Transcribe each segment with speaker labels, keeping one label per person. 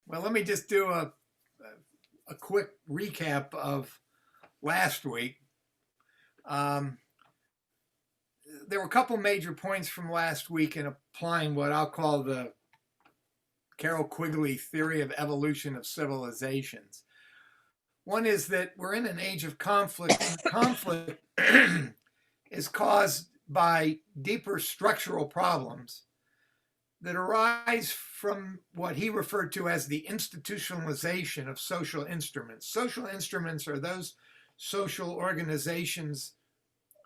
Speaker 1: Well, let me just do a quick recap of last week. Um, there were a couple major points from last week in applying what I'll call the Carroll Quigley theory of evolution of civilizations. One is that we're in an age of conflict, and conflict is caused by deeper structural problems that arise from what he referred to as the institutionalization of social instruments. Social instruments are those social organizations,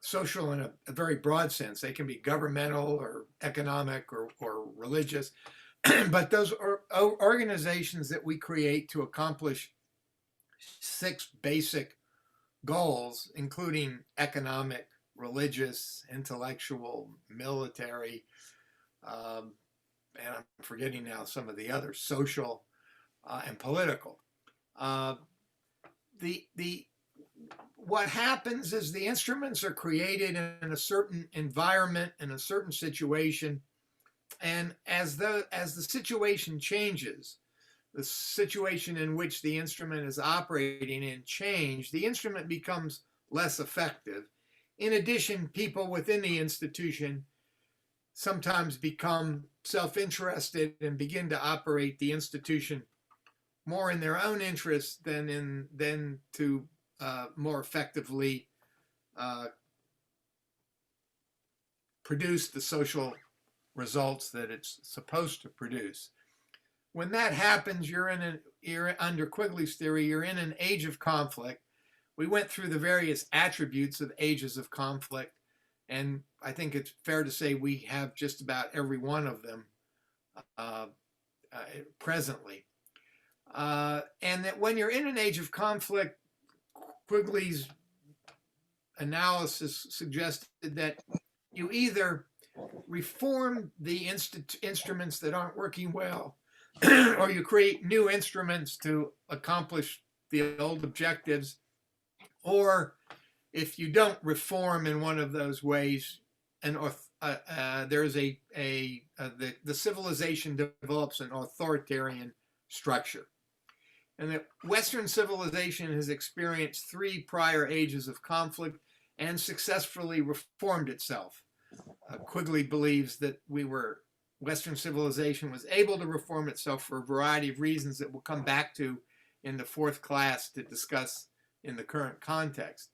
Speaker 1: social in a very broad sense. They can be governmental or economic or religious, but those are organizations that we create to accomplish six basic goals, including economic, religious, intellectual, military, um, and I'm forgetting now some of the others, social and political. Uh, the what happens is the instruments are created in a certain environment, in a certain situation, and as the situation changes, the situation in which the instrument is operating in change, the instrument becomes less effective. In addition, people within the institution sometimes become self-interested and begin to operate the institution more in their own interest than to more effectively uh, produce the social results that it's supposed to produce. When that happens, you're under Quigley's theory, you're in an age of conflict. We went through the various attributes of ages of conflict, and I think it's fair to say we have just about every one of them uh, presently. And that when you're in an age of conflict, Quigley's analysis suggested that you either reform the instruments that aren't working well, or you create new instruments to accomplish the old objectives, or if you don't reform in one of those ways, and there's the civilization develops an authoritarian structure. And that Western civilization has experienced three prior ages of conflict and successfully reformed itself. Quigley believes that Western civilization was able to reform itself for a variety of reasons that we'll come back to in the fourth class to discuss in the current context.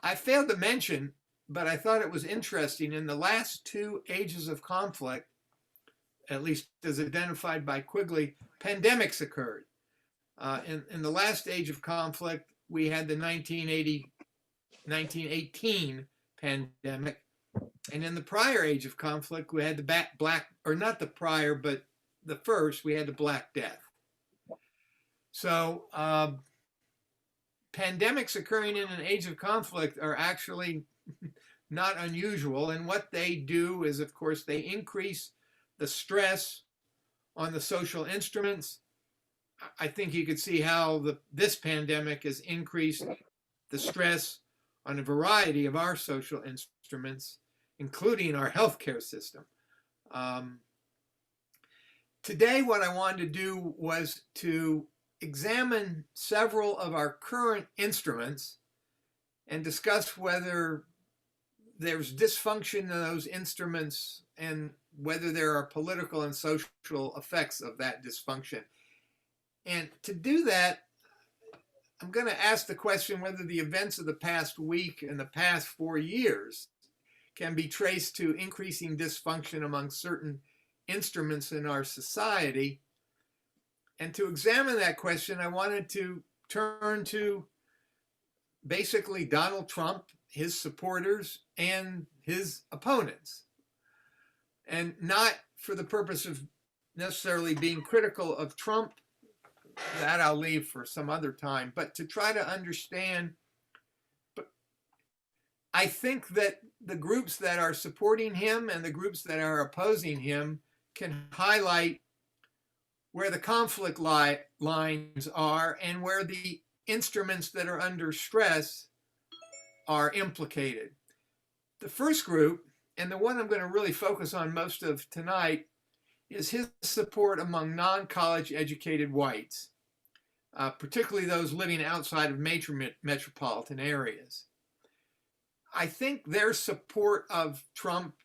Speaker 1: I failed to mention, but I thought it was interesting, in the last two ages of conflict, at least as identified by Quigley, pandemics occurred. In the last age of conflict, we had the 1918 pandemic. And in the prior age of conflict, we had the Black, or not the prior, but the first, we had the Black Death. So pandemics occurring in an age of conflict are actually not unusual. And what they do is, of course, they increase the stress on the social instruments. I think you could see how this pandemic has increased the stress on a variety of our social instruments, including our healthcare system. Today, what I wanted to do was to examine several of our current instruments and discuss whether there's dysfunction in those instruments and whether there are political and social effects of that dysfunction. And to do that, I'm going to ask the question whether the events of the past week and the past 4 years can be traced to increasing dysfunction among certain instruments in our society. And to examine that question, I wanted to turn to basically Donald Trump, his supporters, and his opponents. And not for the purpose of necessarily being critical of Trump, that I'll leave for some other time, but to try to understand. But I think that the groups that are supporting him and the groups that are opposing him can highlight where the conflict lines are and where the instruments that are under stress are implicated. The first group, and the one I'm going to really focus on most of tonight, is his support among non-college educated whites, particularly those living outside of major metropolitan areas. I think their support of Trump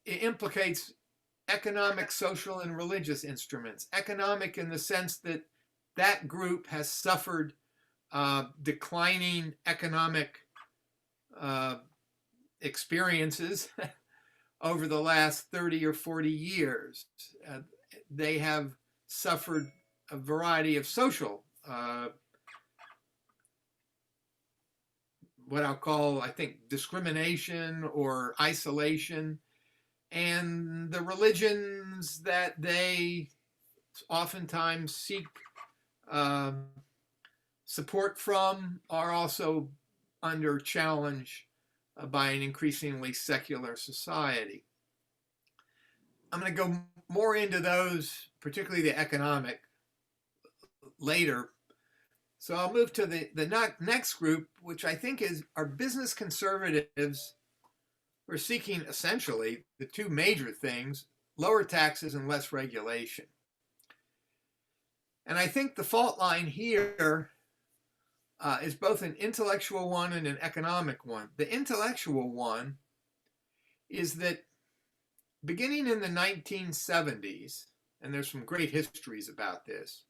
Speaker 1: implicates economic, social, and religious instruments. Economic in the sense that that group has suffered declining economic experiences over the last 30 or 40 years. They have suffered a variety of social, what I'll call, I think, discrimination or isolation. And the religions that they oftentimes seek support from are also under challenge by an increasingly secular society. I'm going to go more into those, particularly the economic, later. So I'll move to the next group, which I think are business conservatives who are seeking essentially the two major things: lower taxes and less regulation. And I think the fault line here is both an intellectual one and an economic one. The intellectual one is that beginning in the 1970s, and there's some great histories about this,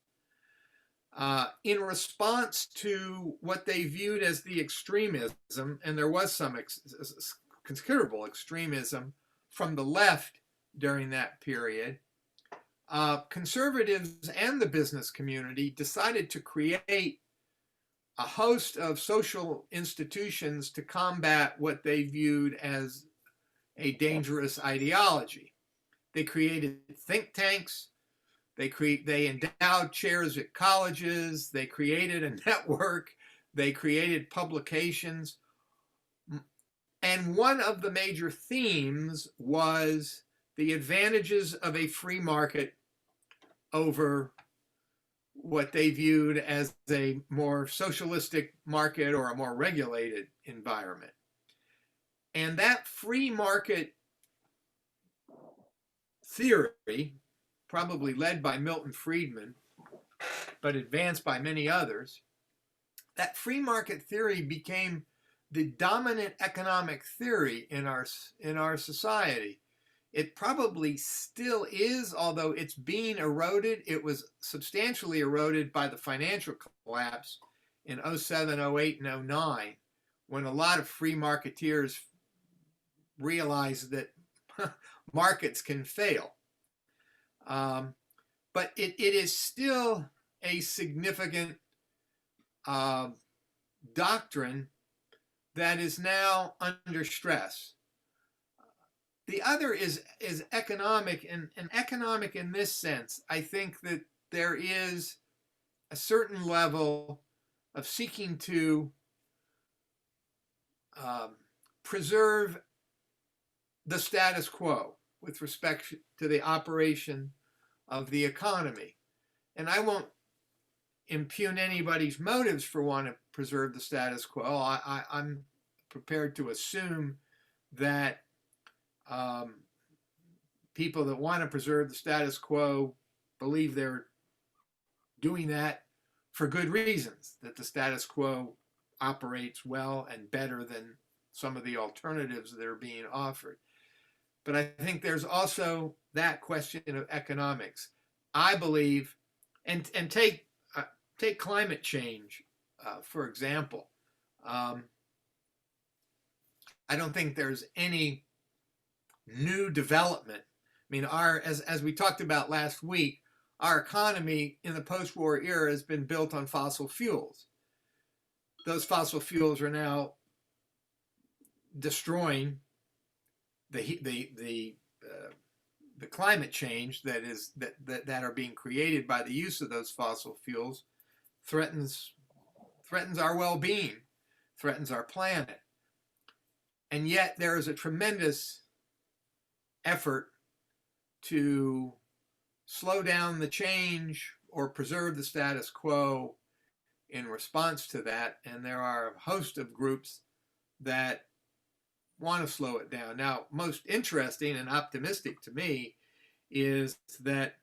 Speaker 1: in response to what they viewed as the extremism, and there was some considerable extremism from the left during that period, conservatives and the business community decided to create a host of social institutions to combat what they viewed as a dangerous ideology. They created think tanks. They endowed chairs at colleges. They created a network. They created publications. And one of the major themes was the advantages of a free market over what they viewed as a more socialistic market or a more regulated environment. And that free market theory, probably led by Milton Friedman, but advanced by many others, that free market theory became the dominant economic theory in our society. It probably still is, although it's being eroded. It was substantially eroded by the financial collapse in 07, 08, and 09, when a lot of free marketeers realized that markets can fail. But it is still a significant doctrine that is now under stress. The other is economic, and economic in this sense. I think that there is a certain level of seeking to preserve the status quo with respect to the operation of the economy. And I won't impugn anybody's motives for wanting to preserve the status quo. I'm prepared to assume that people that want to preserve the status quo believe they're doing that for good reasons, that the status quo operates well and better than some of the alternatives that are being offered. But I think there's also that question of economics. I believe, and take climate change, for example. I don't think there's any new development. I mean, as we talked about last week, our economy in the post-war era has been built on fossil fuels. Those fossil fuels are now destroying the climate change that are being created by the use of those fossil fuels. Threatens our well-being, threatens our planet. And yet there is a tremendous effort to slow down the change or preserve the status quo in response to that. And there are a host of groups that want to slow it down. Now, most interesting and optimistic to me is that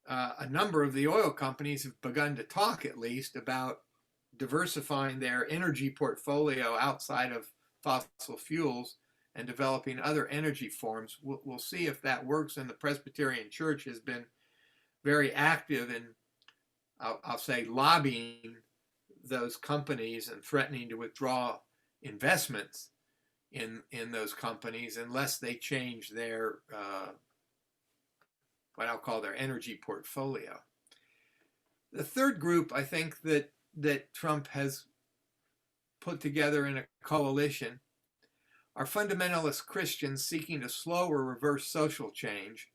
Speaker 1: a number of the oil companies have begun to talk, at least, about diversifying their energy portfolio outside of fossil fuels and developing other energy forms. We'll see if that works. And the Presbyterian Church has been very active in, I'll say, lobbying those companies and threatening to withdraw investments in those companies unless they change their what I'll call their energy portfolio. The third group, I think, that Trump has put together in a coalition are fundamentalist Christians seeking to slow or reverse social change,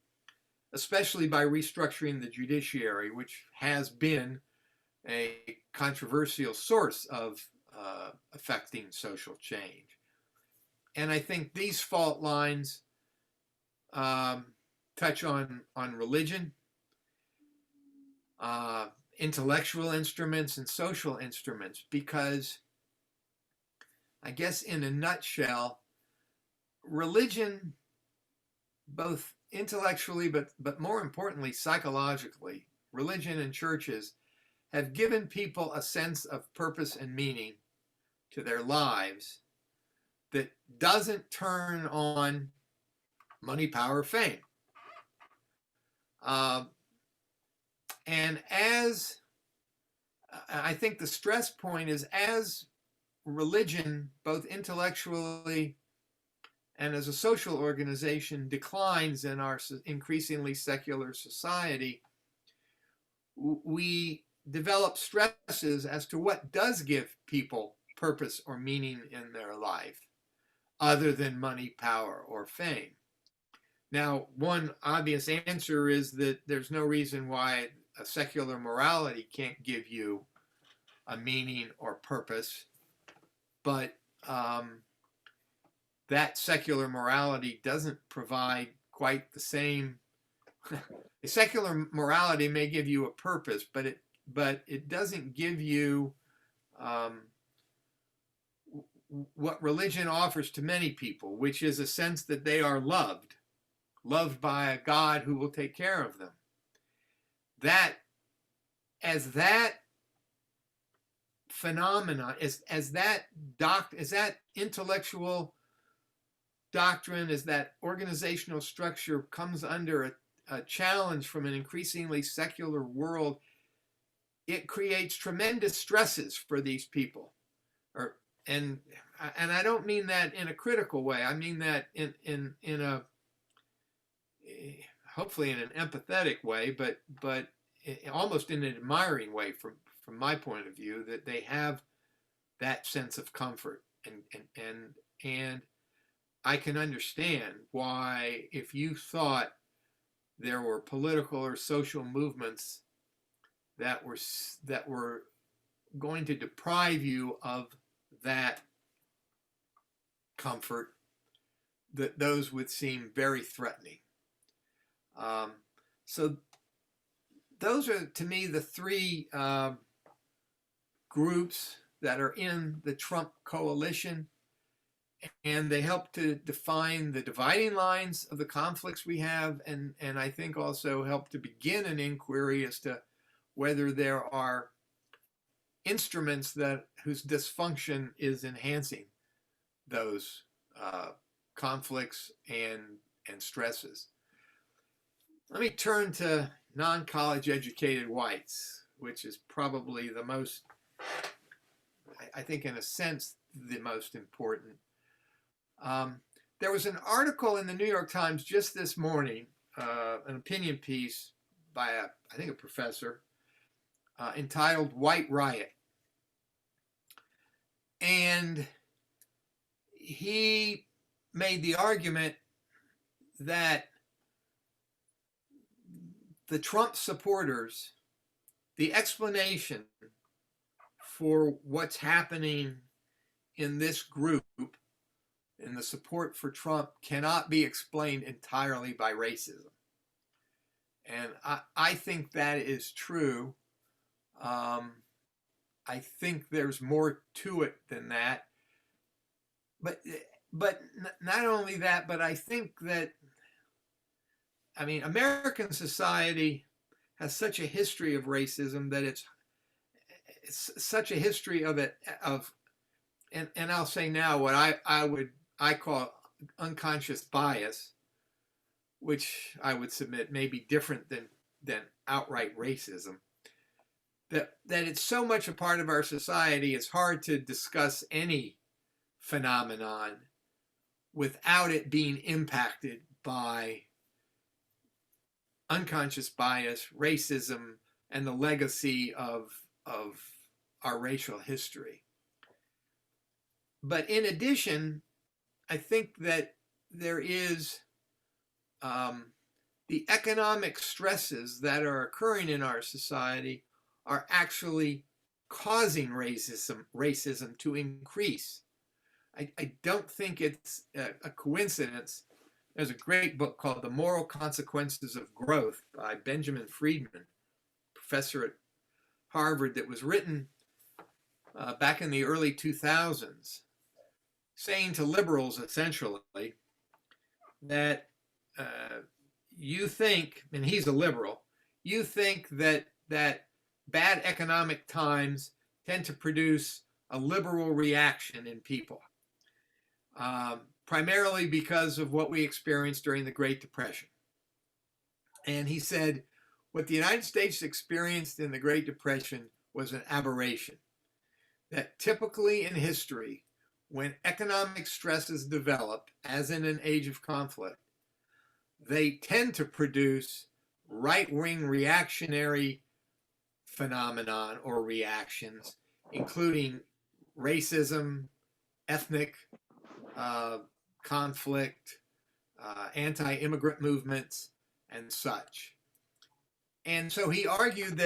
Speaker 1: especially by restructuring the judiciary, which has been a controversial source of affecting social change. And I think these fault lines touch on religion, intellectual instruments, and social instruments, because I guess in a nutshell, religion, both intellectually but more importantly psychologically, religion and churches have given people a sense of purpose and meaning to their lives that doesn't turn on money, power, fame. And as I think the stress point is, as religion, both intellectually and as a social organization, declines in our increasingly secular society, we develop stresses as to what does give people purpose or meaning in their life other than money, power, or fame. Now, one obvious answer is that there's no reason why a secular morality can't give you a meaning or purpose, but that secular morality doesn't provide quite the same. A secular morality may give you a purpose, but it doesn't give you what religion offers to many people, which is a sense that they are loved by a God who will take care of them. That phenomena, as that intellectual doctrine, as that organizational structure comes under a challenge from an increasingly secular world, it creates tremendous stresses for these people. And I don't mean that in a critical way. I mean that in a hopefully in an empathetic way, but almost in an admiring way from my point of view, that they have that sense of comfort, and I can understand why, if you thought there were political or social movements that were going to deprive you of that comfort, that those would seem very threatening. So those are, to me, the three groups that are in the Trump coalition, and they help to define the dividing lines of the conflicts we have, and I think also help to begin an inquiry as to whether there are instruments whose dysfunction is enhancing those conflicts and stresses. Let me turn to non-college educated whites, which is probably the most, I think in a sense, the most important. There was an article in the New York Times just this morning, an opinion piece by I think a professor, entitled "White Riot." And he made the argument that the Trump supporters, the explanation for what's happening in this group, in the support for Trump, cannot be explained entirely by racism. And I think that is true. I think there's more to it than that. But not only that, but I think that I mean, American society has such a history of racism that it's such a history of it and I'll say now what I call unconscious bias, which I would submit may be different than outright racism. That it's so much a part of our society, it's hard to discuss any phenomenon without it being impacted by unconscious bias, racism, and the legacy of our racial history. But in addition, I think that there is the economic stresses that are occurring in our society are actually causing racism to increase. I don't think it's a coincidence. There's a great book called The Moral Consequences of Growth by Benjamin Friedman, professor at Harvard, that was written back in the early 2000s, saying to liberals essentially that you think, and he's a liberal, you think that bad economic times tend to produce a liberal reaction in people, primarily because of what we experienced during the Great Depression. And he said, what the United States experienced in the Great Depression was an aberration. That typically in history, when economic stresses develop, as in an age of conflict, they tend to produce right-wing reactionary phenomenon or reactions, including racism, ethnic conflict, anti-immigrant movements, and such. And so he argued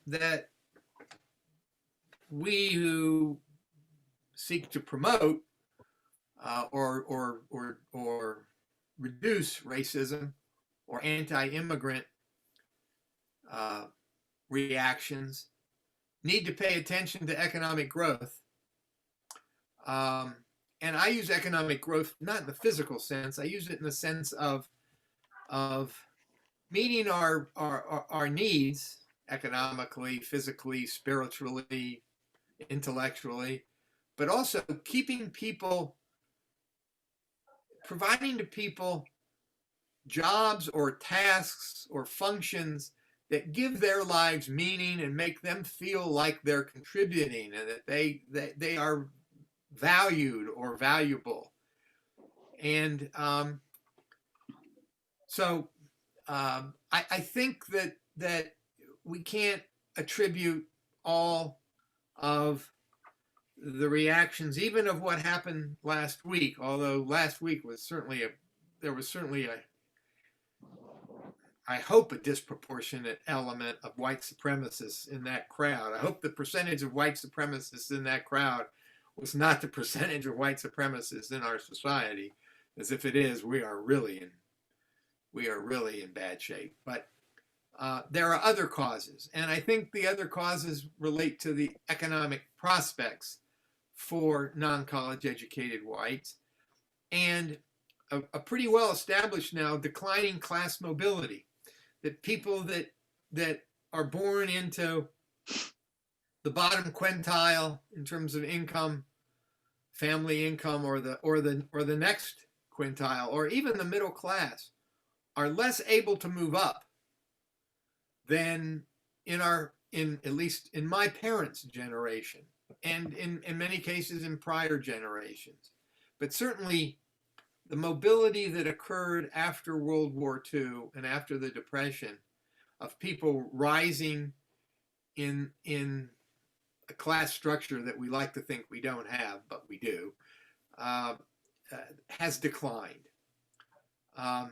Speaker 1: that we who seek to promote or reduce racism or anti-immigrant reactions need to pay attention to economic growth. And I use economic growth not in the physical sense. I use it in the sense of meeting our needs economically, physically, spiritually, intellectually, but also providing to people jobs or tasks or functions that give their lives meaning and make them feel like they're contributing and that they are valued or valuable. And I think that we can't attribute all of the reactions, even of what happened last week, although last week was certainly I hope a disproportionate element of white supremacists in that crowd. I hope the percentage of white supremacists in that crowd was not the percentage of white supremacists in our society, as if it is, we are really in bad shape. But there are other causes, and I think the other causes relate to the economic prospects for non-college educated whites and a pretty well established now declining class mobility, that people that are born into the bottom quintile in terms of income, family income, or the next quintile, or even the middle class, are less able to move up than at least in my parents' generation, and in many cases in prior generations. But certainly the mobility that occurred after World War II and after the Depression of people rising in a class structure that we like to think we don't have, but we do, has declined. And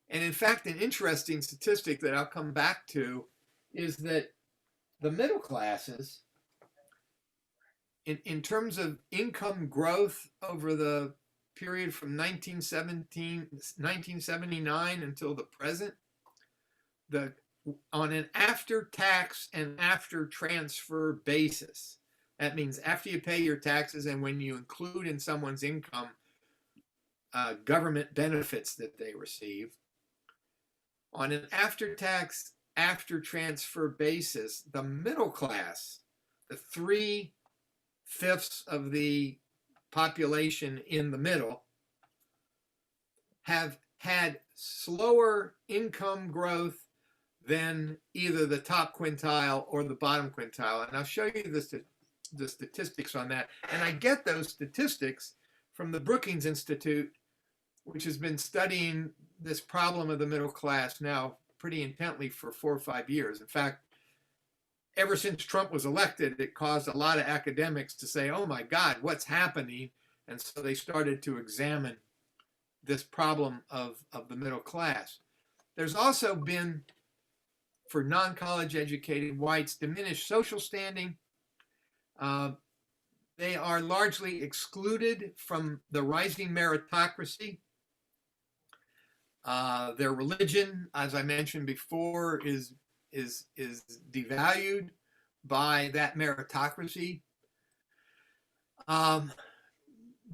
Speaker 1: in fact, an interesting statistic that I'll come back to is that the middle classes, in terms of income growth over the period from 1979 until the present, on an after-tax and after-transfer basis, that means after you pay your taxes and when you include in someone's income government benefits that they receive, On an after-tax, after-transfer basis, the middle class, the 3/5 of the population in the middle, have had slower income growth than either the top quintile or the bottom quintile. And I'll show you the statistics on that. And I get those statistics from the Brookings Institute, which has been studying this problem of the middle class now pretty intently for 4 or 5 years. In fact, ever since Trump was elected, it caused a lot of academics to say, oh my God, what's happening? And so they started to examine this problem of the middle class. There's also been, for non-college educated whites, diminished social standing. They are largely excluded from the rising meritocracy. Their religion, as I mentioned before, is devalued by that meritocracy.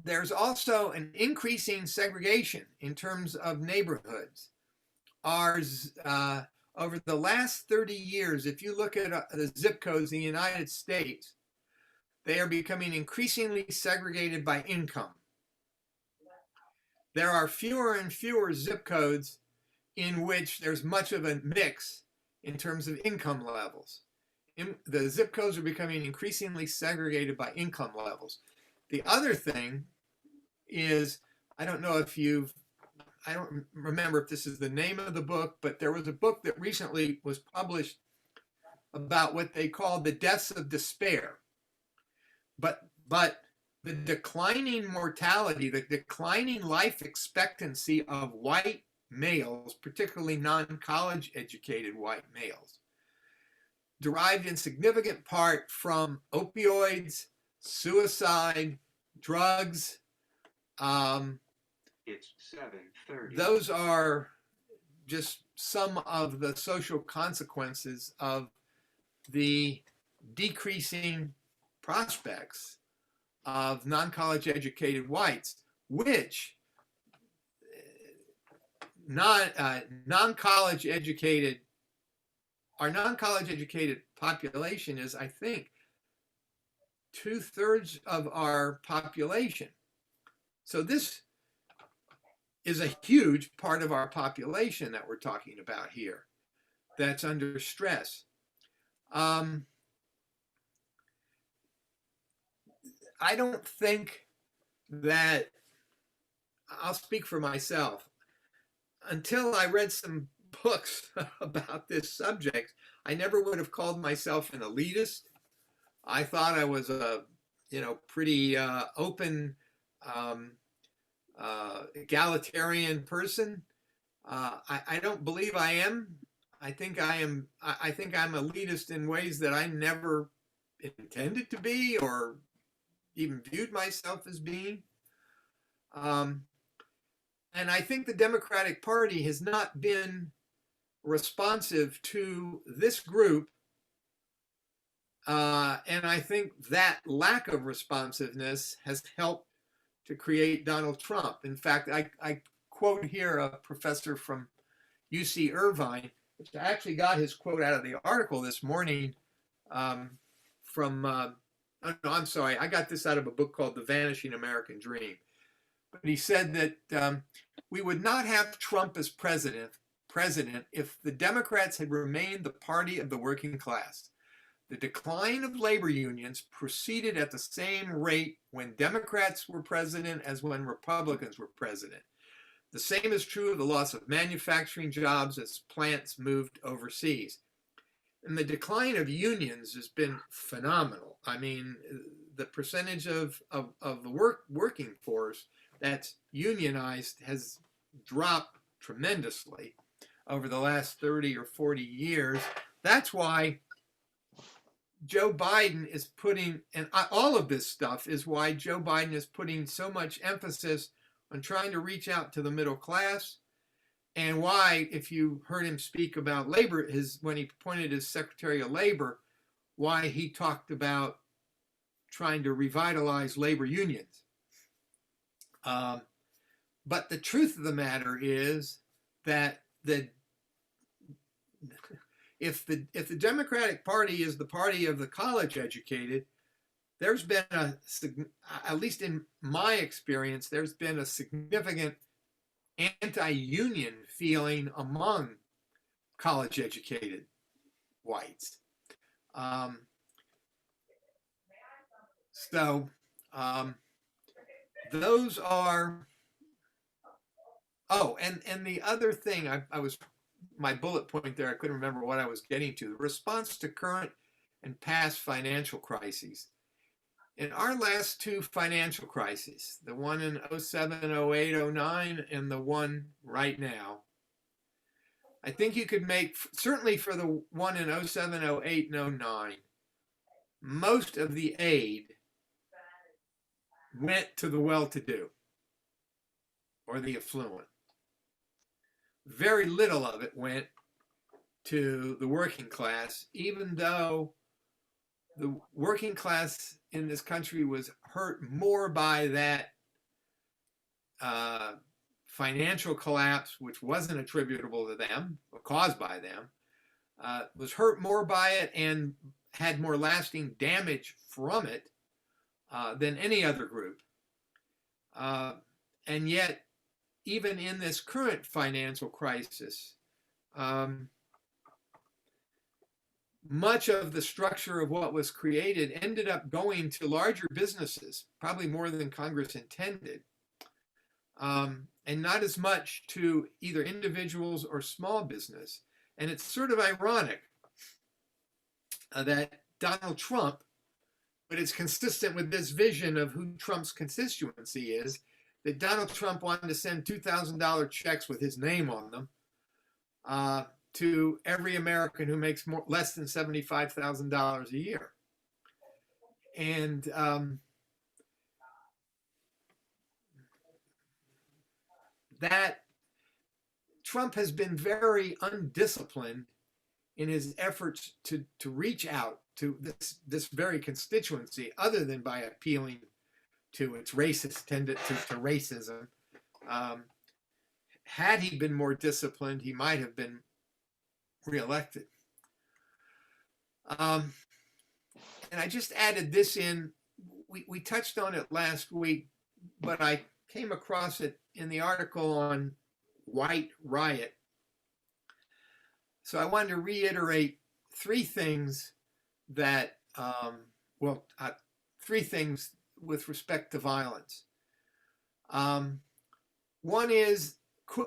Speaker 1: There's also an increasing segregation in terms of neighborhoods. Ours, over the last 30 years, if you look at the zip codes in the United States, they are becoming increasingly segregated by income. There are fewer and fewer zip codes in which there's much of a mix in terms of income levels. The zip codes are becoming increasingly segregated by income levels. The other thing is, I don't remember if this is the name of the book, but there was a book that recently was published about what they called the deaths of despair. But the declining mortality, the declining life expectancy of white males, particularly non-college educated white males, derived in significant part from opioids, suicide, drugs.
Speaker 2: It's 7:30.
Speaker 1: Those are just some of the social consequences of the decreasing prospects of non-college educated whites, which non-college educated, our non-college educated population is, I think, 2/3 of our population. So this is a huge part of our population that we're talking about here that's under stress. I don't think that, I'll speak for myself, until I read some books about this subject, I never would have called myself an elitist. I thought I was a, pretty open, egalitarian person. I don't believe I am. I think I'm elitist in ways that I never intended to be or even viewed myself as being. And I think the Democratic Party has not been responsive to this group. And I think that lack of responsiveness has helped to create Donald Trump. In fact, I quote here a professor from UC Irvine, which I actually got his quote out of the article this morning I'm sorry, I got this out of a book called The Vanishing American Dream. But he said that we would not have Trump as president if the Democrats had remained the party of the working class. The decline of labor unions proceeded at the same rate when Democrats were president as when Republicans were president. The same is true of the loss of manufacturing jobs as plants moved overseas. And the decline of unions has been phenomenal. I mean, the percentage of the working force that's unionized has dropped tremendously over the last 30 or 40 years. That's why Joe Biden is putting, and all of this stuff is why Joe Biden is putting so much emphasis on trying to reach out to the middle class, and why, if you heard him speak about labor, when he appointed his Secretary of Labor, why he talked about trying to revitalize labor unions. But the truth of the matter is that the if the Democratic Party is the party of the college educated, there's been at least in my experience, there's been a significant anti-union feeling among college educated whites. So those are, oh, and the other thing I was, my bullet point there, I couldn't remember what I was getting to. The response to current and past financial crises. In our last two financial crises, the one in 07, 08, 09, and the one right now, I think you could make, certainly for the one in 07, 08, and 09, most of the aid went to the well-to-do or the affluent. Very little of it went to the working class, even though the working class in this country was hurt more by that financial collapse, which wasn't attributable to them or caused by them, was hurt more by it and had more lasting damage from it than any other group. And yet, even in this current financial crisis, much of the structure of what was created ended up going to larger businesses, probably more than Congress intended, and not as much to either individuals or small business. And it's sort of ironic that Donald Trump, but it's consistent with this vision of who Trump's constituency is, that Donald Trump wanted to send $2,000 checks with his name on them to every American who makes less than $75,000 a year. And that Trump has been very undisciplined in his efforts to reach out to this very constituency, other than by appealing to its racist tendency to racism. Had he been more disciplined, he might have been reelected. And I just added this in. We touched on it last week, but I came across it in the article on White Riot. So I wanted to reiterate three things that, three things with respect to violence. One is,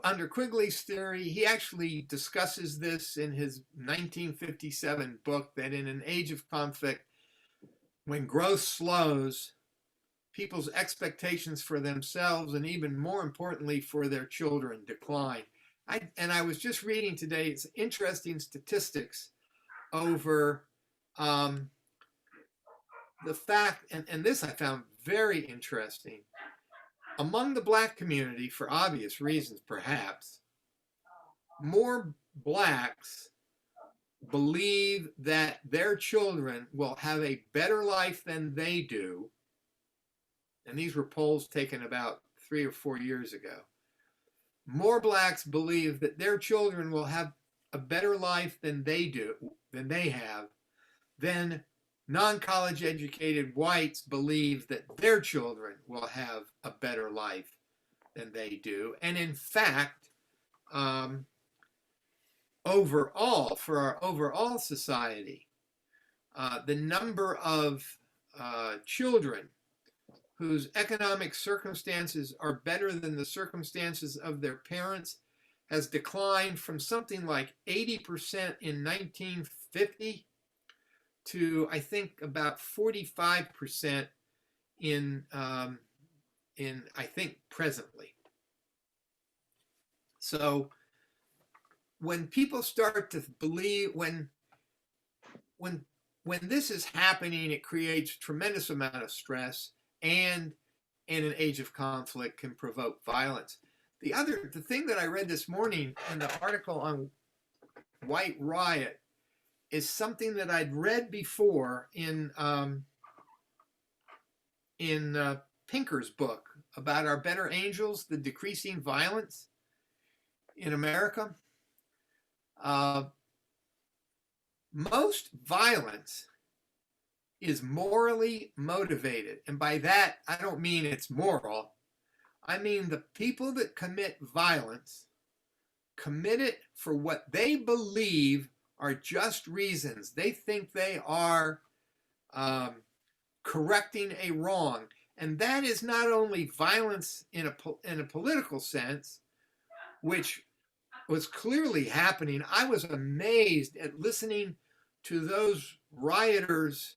Speaker 1: under Quigley's theory, he actually discusses this in his 1957 book, that in an age of conflict, when growth slows, people's expectations for themselves and even more importantly for their children decline. I was just reading today, it's interesting statistics over the fact, and this I found very interesting, among the Black community, for obvious reasons perhaps, more Blacks believe that their children will have a better life than they do, and these were polls taken about 3 or 4 years ago. More Blacks believe that their children will have a better life than they have, than non-college educated whites believe that their children will have a better life than they do. And in fact, overall, for our overall society, the number of children whose economic circumstances are better than the circumstances of their parents has declined from something like 80% in 1950 to, I think, about 45% in I think, presently. So when people start to believe, when this is happening, it creates a tremendous amount of stress, and in an age of conflict can provoke violence. The thing that I read this morning in the article on White Riot is something that I'd read before in Pinker's book about Our Better Angels, the decreasing violence in America. Most violence is morally motivated. And by that, I don't mean it's moral. I mean the people that commit violence commit it for what they believe are just reasons. They think they are correcting a wrong. And that is not only violence in a political sense, which was clearly happening. I was amazed at listening to those rioters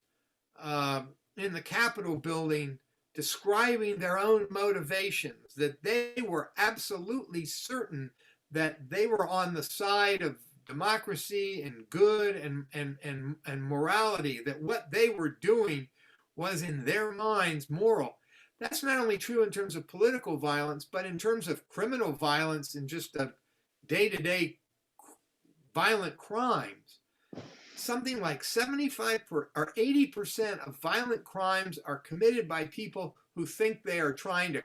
Speaker 1: in the Capitol building describing their own motivations, that they were absolutely certain that they were on the side of democracy and good and morality, that what they were doing was in their minds moral. That's not only true in terms of political violence, but in terms of criminal violence and just day-to-day violent crimes. Something like 75 or 80% of violent crimes are committed by people who think they are trying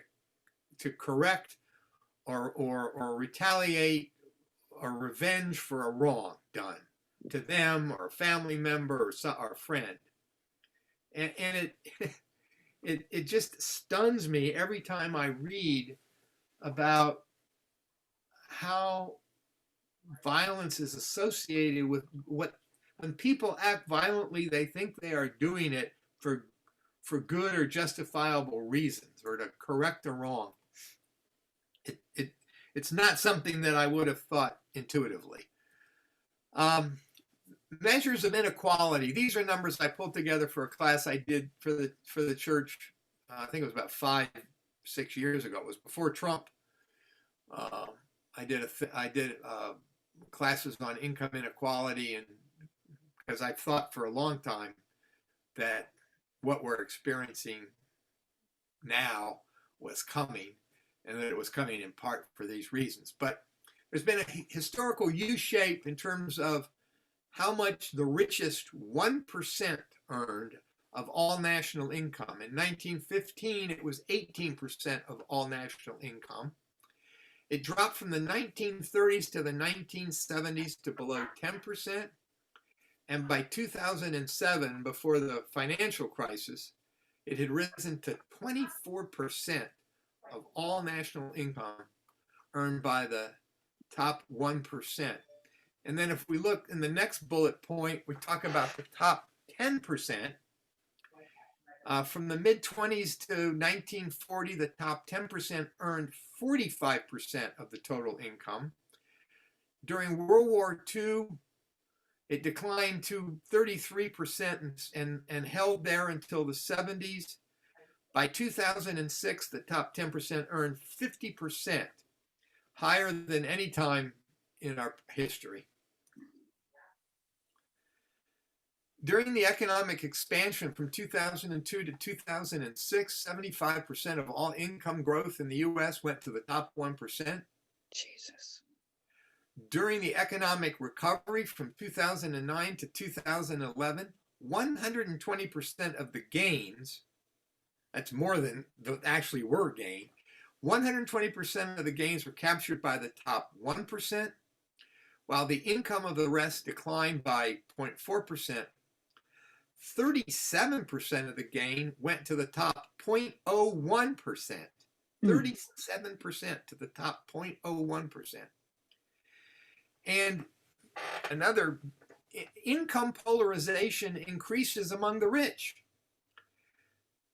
Speaker 1: to correct or retaliate or revenge for a wrong done to them or a family member or a friend. And it just stuns me every time I read about how violence is associated with when people act violently, they think they are doing it for good or justifiable reasons or to correct a wrong. It's not something that I would have thought intuitively. Measures of inequality. These are numbers I pulled together for a class I did for the church. I think it was about 5-6 years ago. It was before Trump. I did classes on income inequality, and because I've thought for a long time that what we're experiencing now was coming, and that it was coming in part for these reasons. But there's been a historical U-shape in terms of how much the richest 1% earned of all national income. In 1915, it was 18% of all national income. It dropped from the 1930s to the 1970s to below 10%. And by 2007, before the financial crisis, it had risen to 24% of all national income earned by the top 1%. And then if we look in the next bullet point, we talk about the top 10%. From the mid-20s to 1940, the top 10% earned 45% of the total income. During World War II, it declined to 33% and held there until the 70s. By 2006, the top 10% earned 50%, higher than any time in our history. During the economic expansion from 2002 to 2006, 75% of all income growth in the U.S. went to the top 1%.
Speaker 2: Jesus.
Speaker 1: During the economic recovery from 2009 to 2011, 120% of the gains, that's more than actually were gained, 120% of the gains were captured by the top 1%, while the income of the rest declined by 0.4%. 37% of the gain went to the top 0.01%. 37% to the top 0.01%. And another, income polarization increases among the rich.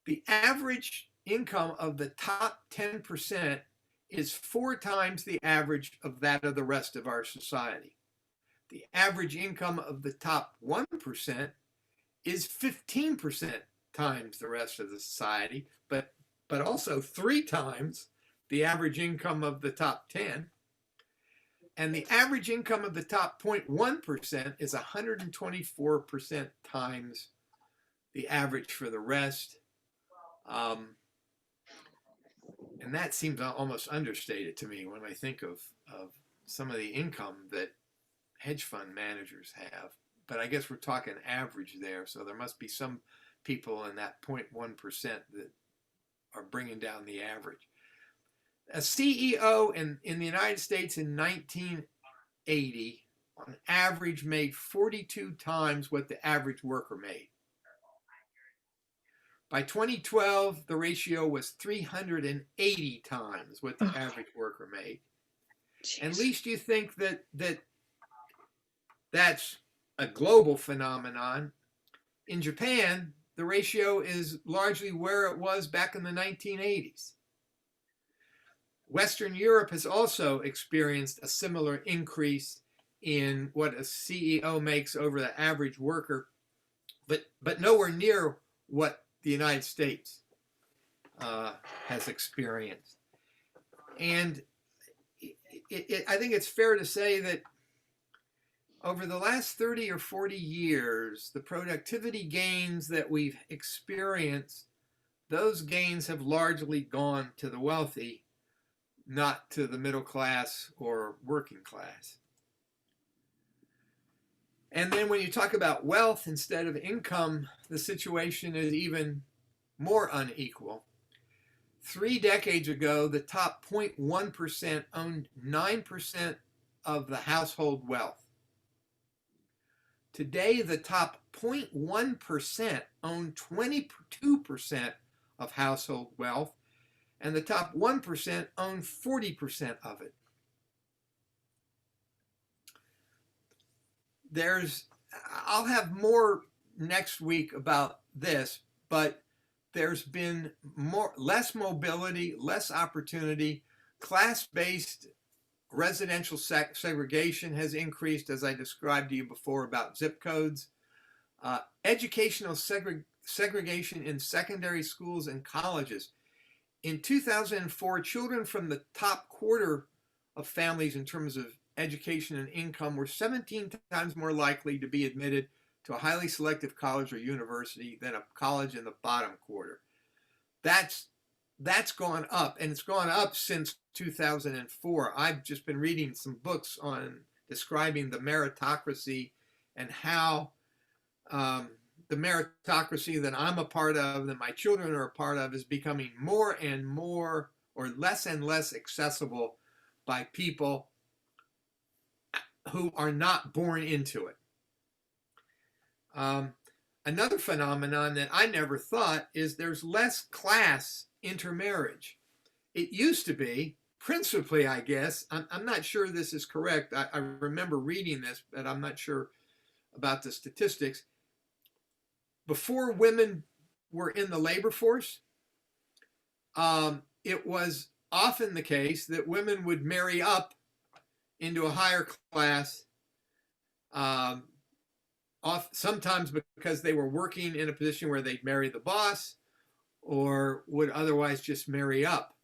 Speaker 1: The average income of the top 10% is 4 times the average of that of the rest of our society. The average income of the top 1% is 15% times the rest of the society, but also 3 times the average income of the top 10. And the average income of the top 0.1% is 124% times the average for the rest. And that seems almost understated to me when I think of some of the income that hedge fund managers have. But I guess we're talking average there, so there must be some people in that 0.1% that are bringing down the average. A CEO in the United States in 1980 on average made 42 times what the average worker made. By 2012, the ratio was 380 times what the average worker made. And at least you think that's a global phenomenon. In Japan, the ratio is largely where it was back in the 1980s. Western Europe has also experienced a similar increase in what a CEO makes over the average worker, but nowhere near what the United States has experienced. And I think it's fair to say that over the last 30 or 40 years, the productivity gains that we've experienced, those gains have largely gone to the wealthy, not to the middle class or working class. And then when you talk about wealth instead of income, the situation is even more unequal. 3 decades ago, the top 0.1% owned 9% of the household wealth. Today, the top 0.1% own 22% of household wealth, and the top 1% own 40% of it. I'll have more next week about this, but there's been less mobility, less opportunity. Class-based residential segregation has increased, as I described to you before about zip codes. Educational segregation in secondary schools and colleges. In 2004, children from the top quarter of families in terms of education and income were 17 times more likely to be admitted to a highly selective college or university than a college in the bottom quarter. That's gone up, and it's gone up since 2004. I've just been reading some books on describing the meritocracy and how the meritocracy that I'm a part of, that my children are a part of, is becoming more and more, or less and less accessible by people who are not born into it. Another phenomenon that I never thought is there's less class intermarriage. It used to be, principally, I guess, I'm not sure this is correct. I remember reading this, but I'm not sure about the statistics. Before women were in the labor force, it was often the case that women would marry up into a higher class, sometimes because they were working in a position where they'd marry the boss or would otherwise just marry up.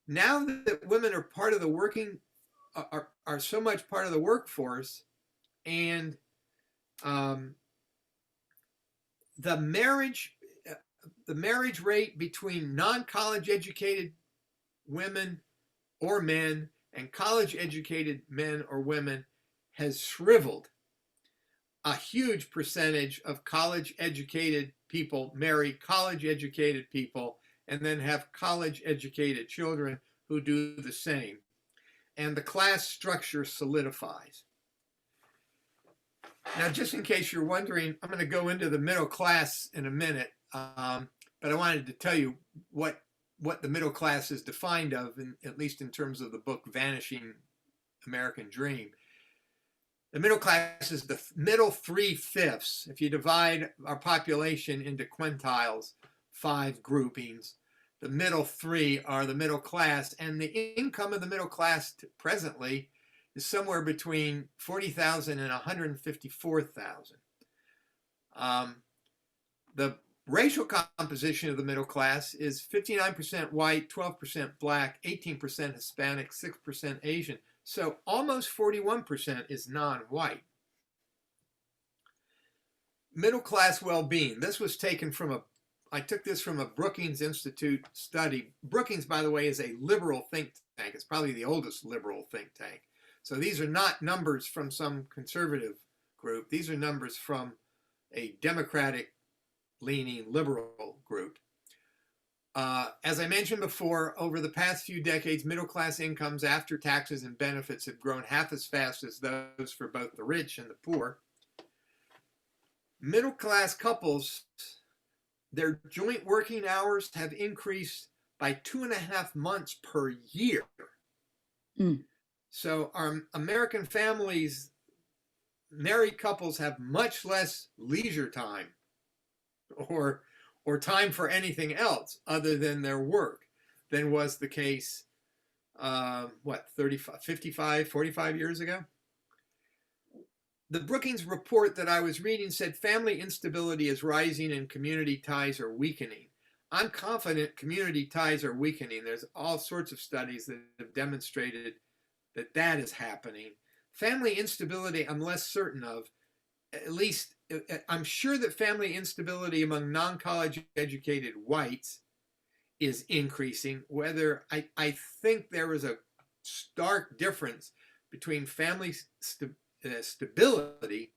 Speaker 1: Now that women are part of the are so much part of the workforce, and the marriage rate between non-college educated women or men and college educated men or women has shriveled. A huge percentage of college educated people marry college educated people and then have college educated children who do the same. And the class structure solidifies. Now, just in case you're wondering, I'm going to go into the middle class in a minute, but I wanted to tell you what the middle class is defined of, at least in terms of the book Vanishing American Dream. The middle class is the middle 3/5. If you divide our population into quintiles, 5 groupings, the middle 3 are the middle class, and the income of the middle class presently is somewhere between $40,000 and $154,000. The racial composition of the middle class is 59% white, 12% black, 18% Hispanic, 6% Asian. So almost 41% is non-white. Middle class well-being. This was taken from I took this from a Brookings Institute study. Brookings, by the way, is a liberal think tank. It's probably the oldest liberal think tank. So these are not numbers from some conservative group. These are numbers from a Democratic leaning liberal group. As I mentioned before, over the past few decades, middle-class incomes after taxes and benefits have grown half as fast as those for both the rich and the poor. Middle-class couples, their joint working hours have increased by 2.5 months per year.
Speaker 2: Mm.
Speaker 1: So our American families, married couples have much less leisure time or time for anything else other than their work than was the case, 35, 55, 45 years ago? The Brookings report that I was reading said family instability is rising and community ties are weakening. I'm confident community ties are weakening. There's all sorts of studies that have demonstrated that that is happening. Family instability, I'm less certain of. At least, I'm sure that family instability among non-college educated whites is increasing. Whether I think there is a stark difference between family stability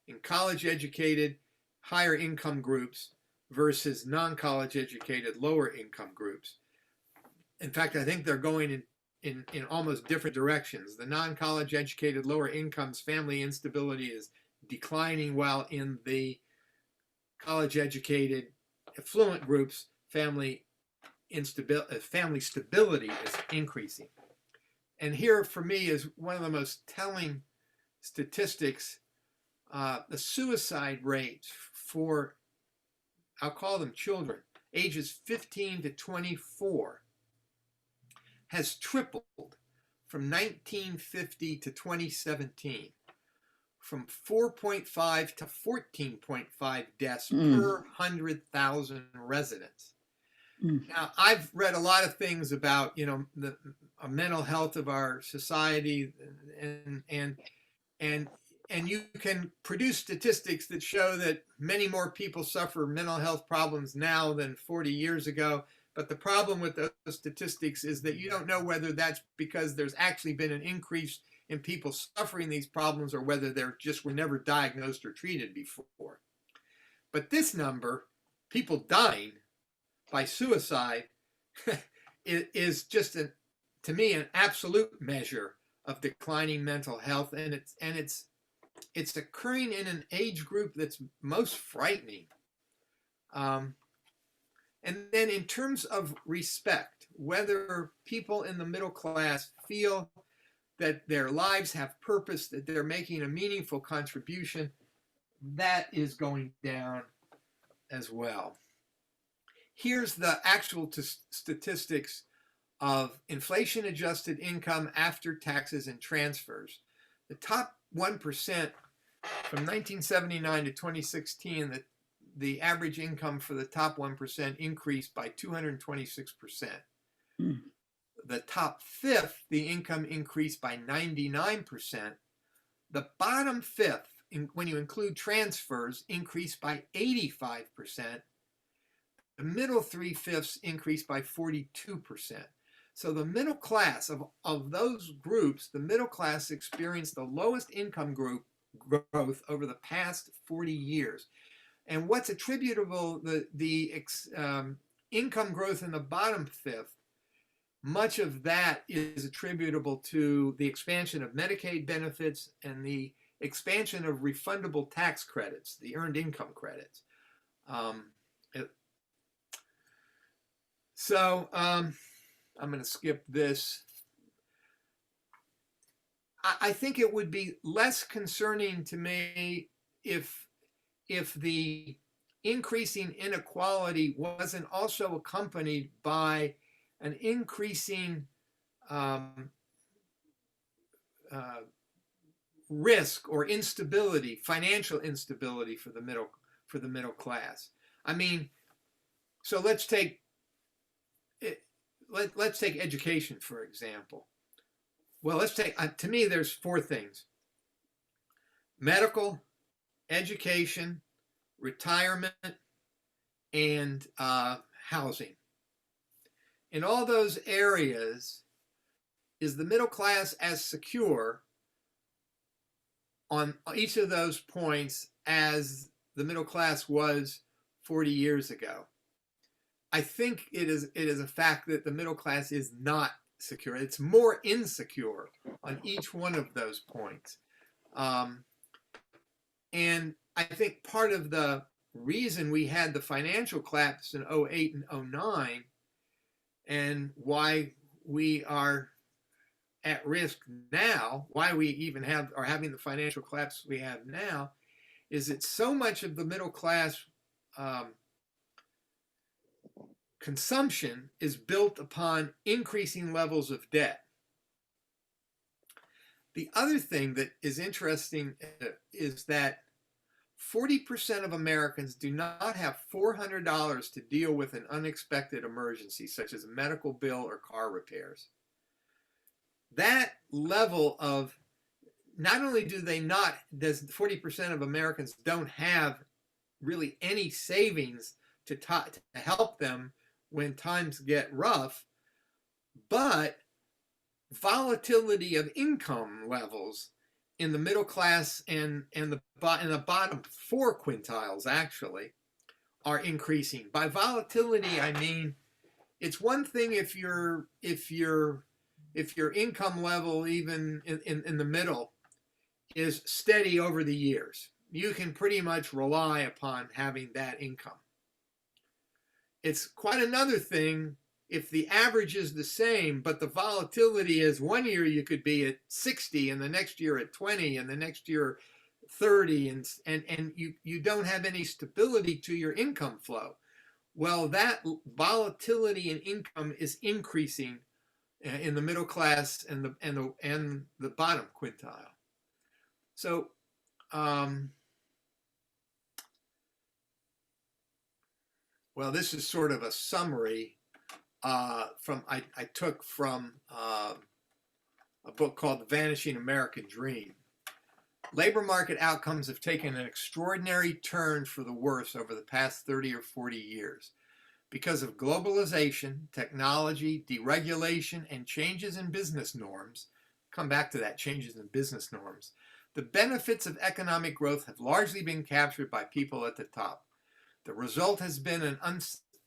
Speaker 1: in college educated higher income groups versus non-college educated lower income groups. In fact, I think they're going in almost different directions. The non-college educated lower incomes family instability is declining, while in the college educated affluent groups family stability is increasing. And here for me is one of the most telling statistics. The suicide rates for, I'll call them children, ages 15 to 24 has tripled from 1950 to 2017, from 4.5 to 14.5 deaths per 100,000 residents. Now, I've read a lot of things about, the mental health of our society, and you can produce statistics that show that many more people suffer mental health problems now than 40 years ago. But the problem with those statistics is that you don't know whether that's because there's actually been an increase in people suffering these problems or whether they just were never diagnosed or treated before. But this number, people dying by suicide, is just, to me, an absolute measure of declining mental health, and it's occurring in an age group that's most frightening. And then in terms of respect, whether people in the middle class feel that their lives have purpose, that they're making a meaningful contribution, that is going down as well. Here's the actual statistics of inflation-adjusted income after taxes and transfers. The top 1%, from 1979 to 2016, the average income for the top 1% increased by 226%. The top fifth, the income increased by 99%. The bottom fifth, when you include transfers, increased by 85%. The middle 3/5 increased by 42%. So the middle class, of those groups, the middle class experienced the lowest income group growth over the past 40 years. And what's attributable, the income growth in the bottom fifth, much of that is attributable to the expansion of Medicaid benefits and the expansion of refundable tax credits, the earned income credits. I'm going to skip this. I think it would be less concerning to me if the increasing inequality wasn't also accompanied by an increasing risk or instability, financial instability for the middle class. I mean, so let's take education, for example. Well, to me, there's four things: medical, education, retirement, and housing. In all those areas, is the middle class as secure on each of those points as the middle class was 40 years ago? I think it is a fact that the middle class is not secure. It's more insecure on each one of those points. And I think part of the reason we had the financial collapse in 08 and 09 and why we are at risk now, why we even are having the financial collapse we have now, is that so much of the middle class consumption is built upon increasing levels of debt. The other thing that is interesting is that 40% of Americans do not have $400 to deal with an unexpected emergency, such as a medical bill or car repairs. That level of, not only does 40% of Americans don't have really any savings to help them when times get rough, but volatility of income levels in the middle class and the bottom 4 quintiles actually are increasing. By volatility, I mean it's one thing if your income level, even in the middle, is steady over the years. You can pretty much rely upon having that income. It's quite another thing if the average is the same, but the volatility is one year you could be at 60 and the next year at 20 and the next year 30 and you don't have any stability to your income flow. Well, that volatility in income is increasing in the middle class and the bottom quintile. So well, this is sort of a summary I took from a book called The Vanishing American Dream. Labor market outcomes have taken an extraordinary turn for the worse over the past 30 or 40 years. Because of globalization, technology, deregulation, and changes in business norms, come back to that, changes in business norms, the benefits of economic growth have largely been captured by people at the top. The result has been an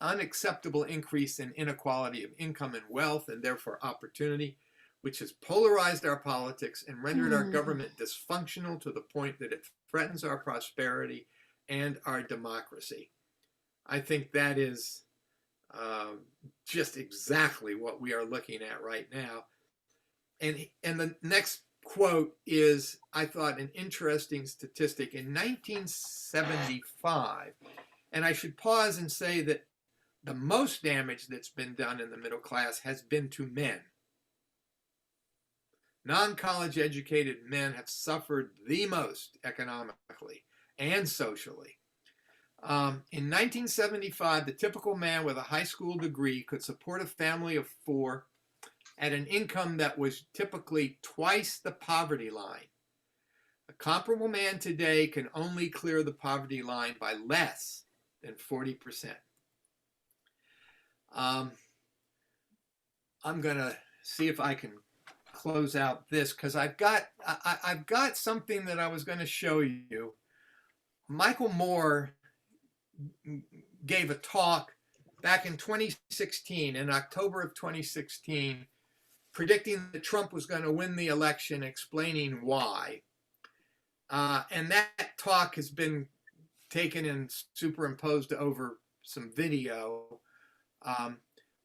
Speaker 1: unacceptable increase in inequality of income and wealth, and therefore opportunity, which has polarized our politics and rendered our government dysfunctional to the point that it threatens our prosperity and our democracy. I think that is just exactly what we are looking at right now. And the next quote is, I thought, an interesting statistic. In 1975, and I should pause and say that the most damage that's been done in the middle class has been to men. Non-college educated men have suffered the most economically and socially. In 1975, the typical man with a high school degree could support a family of 4 at an income that was typically twice the poverty line. A comparable man today can only clear the poverty line by less than 40%. I'm going to see if I can close out this because I've got something that I was going to show you. Michael Moore gave a talk back in 2016, in October of 2016, predicting that Trump was going to win the election, explaining why. And that talk has been taken and superimposed over some video.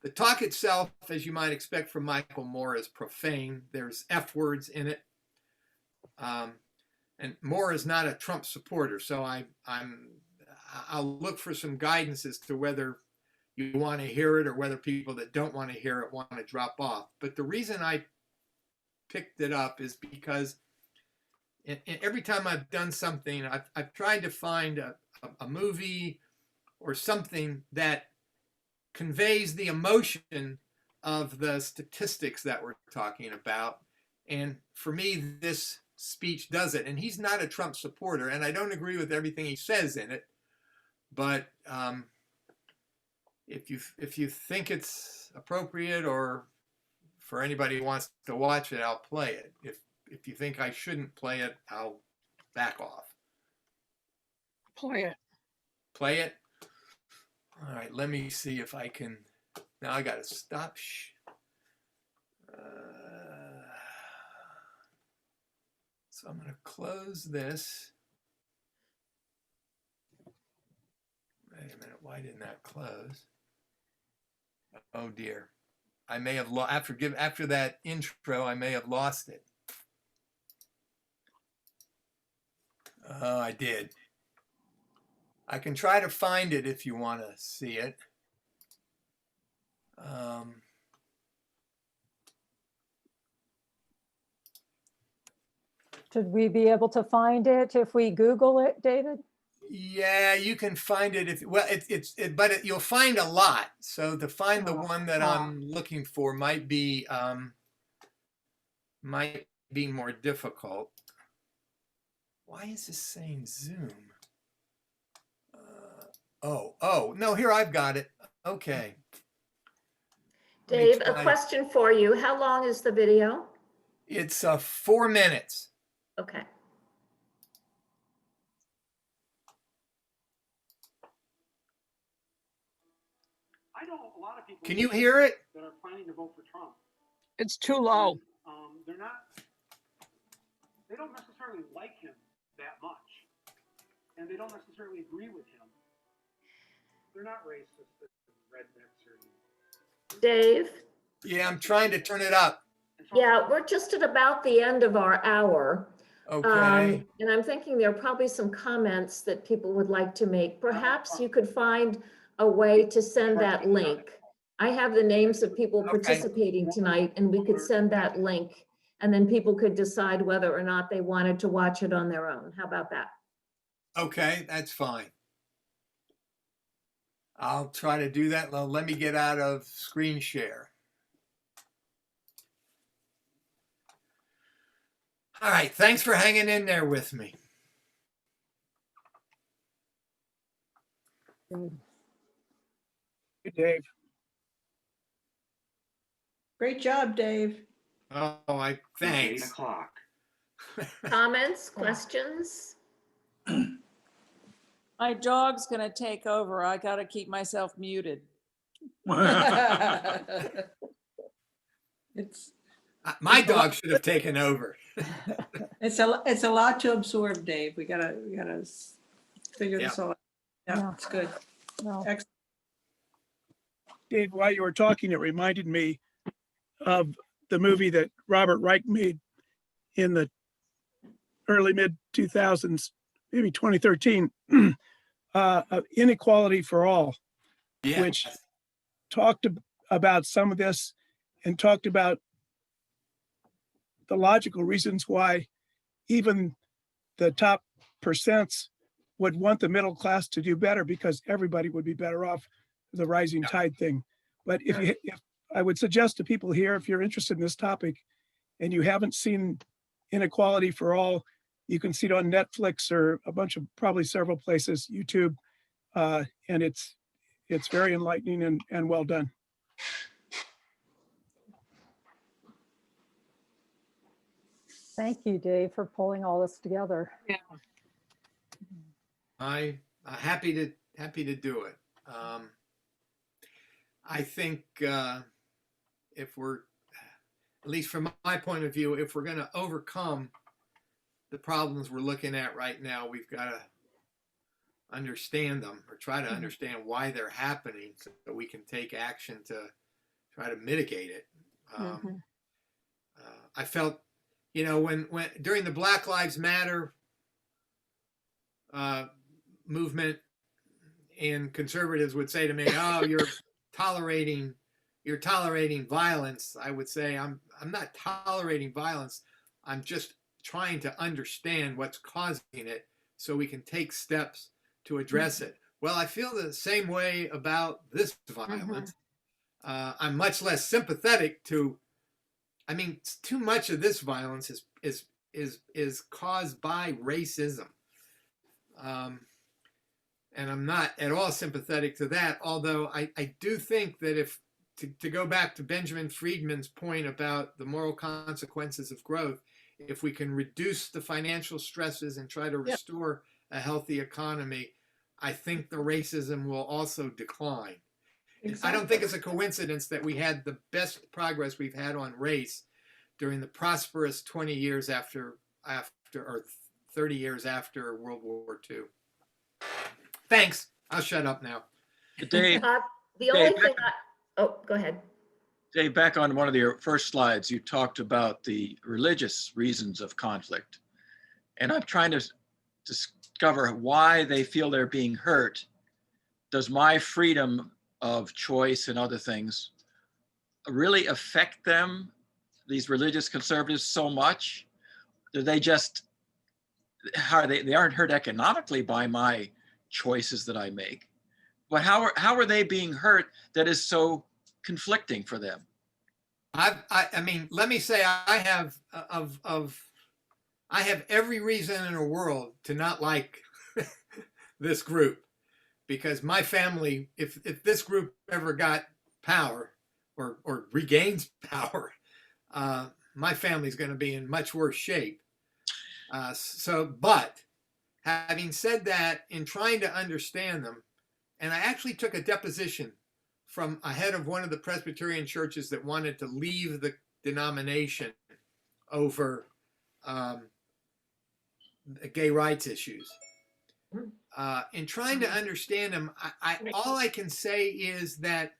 Speaker 1: The talk itself, as you might expect from Michael Moore, is profane. There's F words in it. And Moore is not a Trump supporter, so I'll look for some guidance as to whether you want to hear it or whether people that don't want to hear it want to drop off. But the reason I picked it up is because every time I've done something, I've tried to find a movie or something that conveys the emotion of the statistics that we're talking about. And for me, this speech does it. And he's not a Trump supporter, and I don't agree with everything he says in it. But if you think it's appropriate, or for anybody who wants to watch it, I'll play it. If you think I shouldn't play it, I'll back off.
Speaker 2: Play it.
Speaker 1: Play it? All right, let me see if I can. Now I got to stop. So I'm going to close this. Wait a minute, why didn't that close? Oh dear. I may have lost, after that intro, I may have lost it. Oh, I did. I can try to find it if you want to see it.
Speaker 2: Should we be able to find it if we Google it, David?
Speaker 1: Yeah, you can find it but you'll find a lot. So to find the one that I'm looking for might be more difficult. Why is this saying Zoom? Oh, no, here I've got it. Okay.
Speaker 3: Dave, a question for you. How long is the video?
Speaker 1: It's 4 minutes.
Speaker 3: Okay.
Speaker 4: I know a lot of people.
Speaker 1: Can you hear it?
Speaker 4: That are planning to vote for Trump.
Speaker 5: It's too low.
Speaker 4: They don't necessarily like him that much, and they don't necessarily agree with him. They're not racist, rednecks or.
Speaker 3: Dave?
Speaker 1: Yeah, I'm trying to turn it up.
Speaker 3: Yeah, we're just at about the end of our hour.
Speaker 1: Okay.
Speaker 3: And I'm thinking there are probably some comments that people would like to make. Perhaps you could find a way to send that link. I have the names of people participating tonight, and we could send that link, and then people could decide whether or not they wanted to watch it on their own. How about that?
Speaker 1: Okay, that's fine. I'll try to do that. Well, let me get out of screen share. All right, thanks for hanging in there with me.
Speaker 5: Hey, Dave.
Speaker 6: Great job, Dave.
Speaker 1: Oh, thanks.
Speaker 4: 8 o'clock.
Speaker 3: Comments, questions?
Speaker 7: My dog's gonna take over. I gotta keep myself muted.
Speaker 6: It's
Speaker 1: My dog should have taken over.
Speaker 6: it's a lot to absorb, Dave. We gotta figure this all out. Yeah, it's good.
Speaker 2: No.
Speaker 6: Excellent.
Speaker 5: Dave, while you were talking, it reminded me of the movie that Robert Reich made in the early mid 2000s, maybe 2013, Inequality for All,
Speaker 1: Yeah.
Speaker 5: which talked about some of this and talked about the logical reasons why even the top percents would want the middle class to do better, because everybody would be better off, the rising tide thing. But if I would suggest to people here, if you're interested in this topic and you haven't seen Inequality for All, you can see it on Netflix or a bunch of, probably several places, YouTube, and it's very enlightening and well done.
Speaker 2: Thank you, Dave, for pulling all this together.
Speaker 5: Yeah.
Speaker 1: I'm happy to do it. I think if we're, at least from my point of view, if we're going to overcome the problems we're looking at right now, we've got to understand them, or try to understand why they're happening, so that we can take action to try to mitigate it. I felt, when during the Black Lives Matter movement, and conservatives would say to me, "Oh, you're tolerating violence." I would say, I'm not tolerating violence. I'm just trying to understand what's causing it, so we can take steps to address it. Well, I feel the same way about this violence. I'm much less sympathetic to. I mean, too much of this violence is caused by racism, and I'm not at all sympathetic to that. Although I do think that if to go back to Benjamin Friedman's point about the moral consequences of growth, if we can reduce the financial stresses and try to restore a healthy economy, I think the racism will also decline. I don't think it's a coincidence that we had the best progress we've had on race during the prosperous 20 years after or 30 years after World War II. Thanks. I'll shut up now.
Speaker 8: Dave,
Speaker 3: The only thing oh, go ahead.
Speaker 8: Dave, back on one of your first slides, you talked about the religious reasons of conflict. And I'm trying to discover why they feel they're being hurt. Does my freedom of choice and other things really affect them, these religious conservatives, so much? Do they just, they aren't hurt economically by my choices that I make, but how are they being hurt that is so conflicting for them?
Speaker 1: I mean, let me say I have I have every reason in the world to not like this group, because my family, if this group ever got power or regains power, my family's going to be in much worse shape. But having said that, in trying to understand them, and I actually took a deposition from a head of one of the Presbyterian churches that wanted to leave the denomination over gay rights issues. In trying to understand them, all I can say is that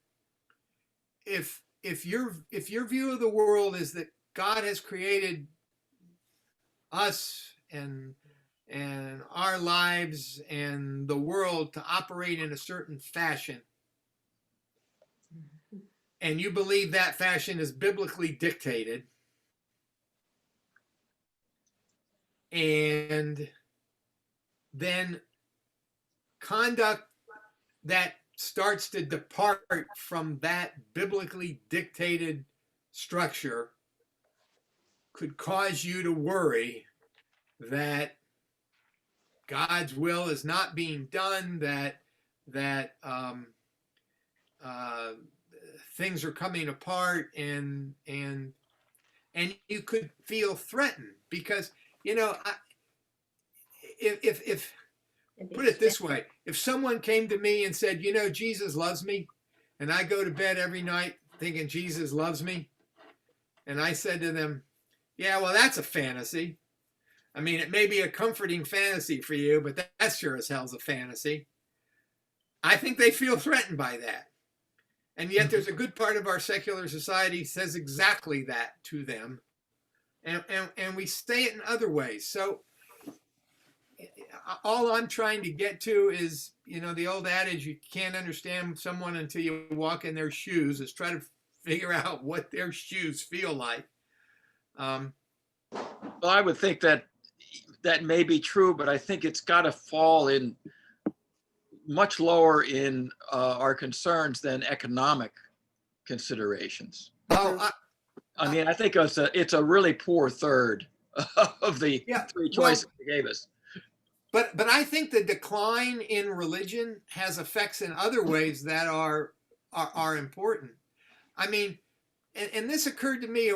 Speaker 1: if your view of the world is that God has created us and our lives and the world to operate in a certain fashion, and you believe that fashion is biblically dictated, and then conduct that starts to depart from that biblically dictated structure could cause you to worry that God's will is not being done, that things are coming apart, and you could feel threatened because, if put it this way, if someone came to me and said, Jesus loves me, and I go to bed every night thinking Jesus loves me, and I said to them, yeah, well, that's a fantasy. I mean, it may be a comforting fantasy for you, but that sure as hell's a fantasy. I think they feel threatened by that. And yet there's a good part of our secular society says exactly that to them. And we say it in other ways. So all I'm trying to get to is, the old adage, you can't understand someone until you walk in their shoes, is try to figure out what their shoes feel like.
Speaker 8: Well, I would think that may be true, but I think it's got to fall in much lower in our concerns than economic considerations.
Speaker 1: Oh,
Speaker 8: I mean, I think it's a really poor third of the three choices they gave us.
Speaker 1: But I think the decline in religion has effects in other ways that are important. I mean, and this occurred to me.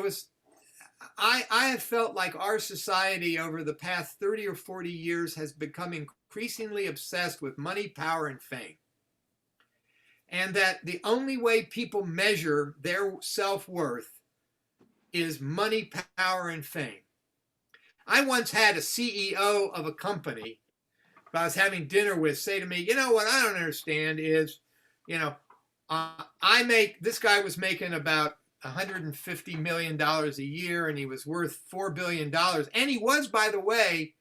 Speaker 1: I have felt like our society over the past 30 or 40 years has become increasingly obsessed with money, power, and fame. And that the only way people measure their self-worth is money, power, and fame. I once had a CEO of a company that I was having dinner with say to me, what I don't understand is, this guy was making about $150 million a year, and he was worth $4 billion. And he was, by the way,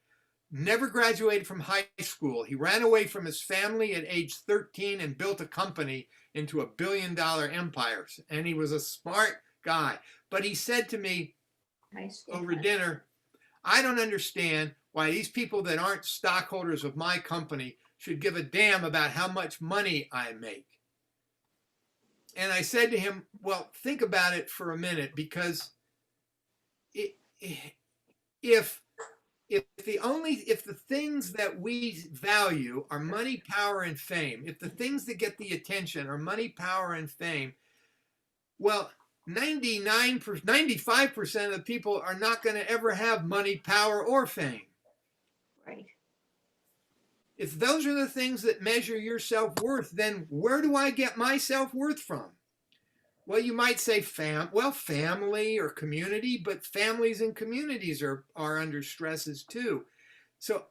Speaker 1: never graduated from high school. He ran away from his family at age 13 and built a company into $1 billion empire. And he was a smart guy. But he said to me over dinner, I don't understand why these people that aren't stockholders of my company should give a damn about how much money I make. And I said to him, well, think about it for a minute, because if the things that we value are money, power, and fame, if the things that get the attention are money, power, and fame, well, 95% of the people are not going to ever have money, power, or fame.
Speaker 3: Right.
Speaker 1: if those are the things that measure your self-worth, then where do I get my self-worth from? Well, you might say family or community, but families and communities are under stresses too. So